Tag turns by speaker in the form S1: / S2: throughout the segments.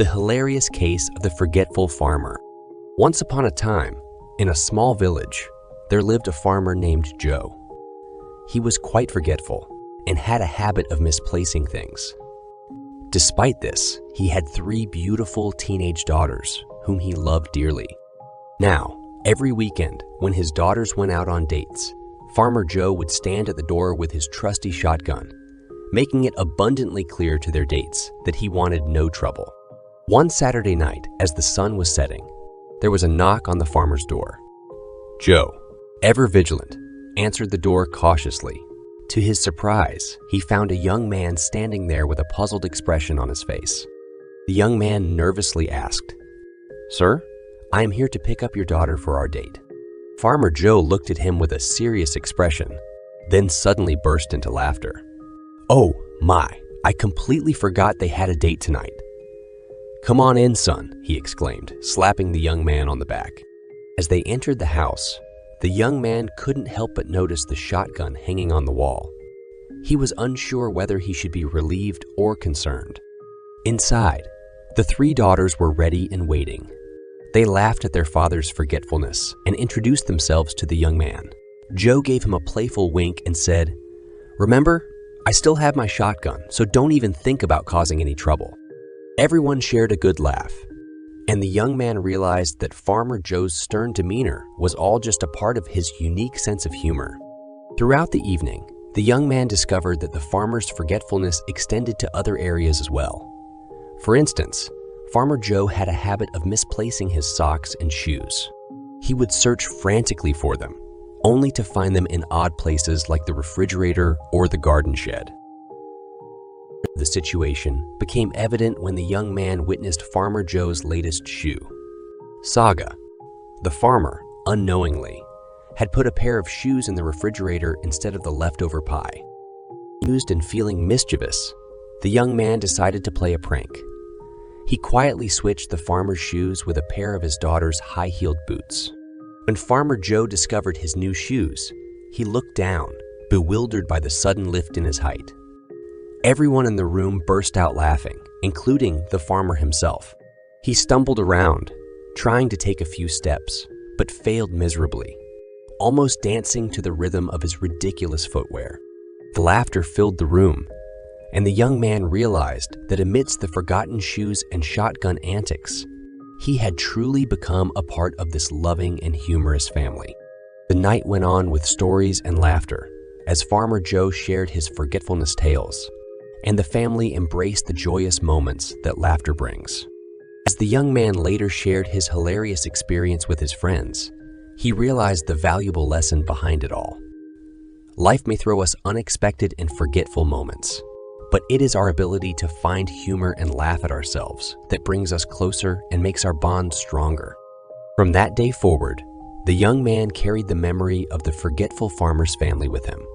S1: The hilarious case of the forgetful farmer. Once upon a time, in a small village, there lived a farmer named Joe. He was quite forgetful and had a habit of misplacing things. Despite this, he had 3 beautiful teenage daughters whom he loved dearly. Now, every weekend, when his daughters went out on dates, Farmer Joe would stand at the door with his trusty shotgun, making it abundantly clear to their dates that he wanted no trouble. One Saturday night, as the sun was setting, there was a knock on the farmer's door. Joe, ever vigilant, answered the door cautiously. To his surprise, he found a young man standing there with a puzzled expression on his face. The young man nervously asked, "Sir, I am here to pick up your daughter for our date." Farmer Joe looked at him with a serious expression, then suddenly burst into laughter. "Oh my, I completely forgot they had a date tonight. Come on in, son," he exclaimed, slapping the young man on the back. As they entered the house, the young man couldn't help but notice the shotgun hanging on the wall. He was unsure whether he should be relieved or concerned. Inside, the 3 daughters were ready and waiting. They laughed at their father's forgetfulness and introduced themselves to the young man. Joe gave him a playful wink and said, "Remember, I still have my shotgun, so don't even think about causing any trouble." Everyone shared a good laugh, and the young man realized that Farmer Joe's stern demeanor was all just a part of his unique sense of humor. Throughout the evening, the young man discovered that the farmer's forgetfulness extended to other areas as well. For instance, Farmer Joe had a habit of misplacing his socks and shoes. He would search frantically for them, only to find them in odd places like the refrigerator or the garden shed. The situation became evident when the young man witnessed Farmer Joe's latest shoe. Saga, the farmer, unknowingly, had put a pair of shoes in the refrigerator instead of the leftover pie. Amused and feeling mischievous, the young man decided to play a prank. He quietly switched the farmer's shoes with a pair of his daughter's high-heeled boots. When Farmer Joe discovered his new shoes, he looked down, bewildered by the sudden lift in his height. Everyone in the room burst out laughing, including the farmer himself. He stumbled around, trying to take a few steps, but failed miserably, almost dancing to the rhythm of his ridiculous footwear. The laughter filled the room, and the young man realized that amidst the forgotten shoes and shotgun antics, he had truly become a part of this loving and humorous family. The night went on with stories and laughter as Farmer Joe shared his forgetfulness tales, and the family embraced the joyous moments that laughter brings. As the young man later shared his hilarious experience with his friends, he realized the valuable lesson behind it all. Life may throw us unexpected and forgetful moments, but it is our ability to find humor and laugh at ourselves that brings us closer and makes our bond stronger. From that day forward, the young man carried the memory of the forgetful farmer's family with him,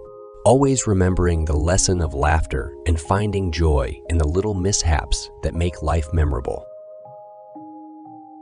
S1: always remembering the lesson of laughter and finding joy in the little mishaps that make life memorable.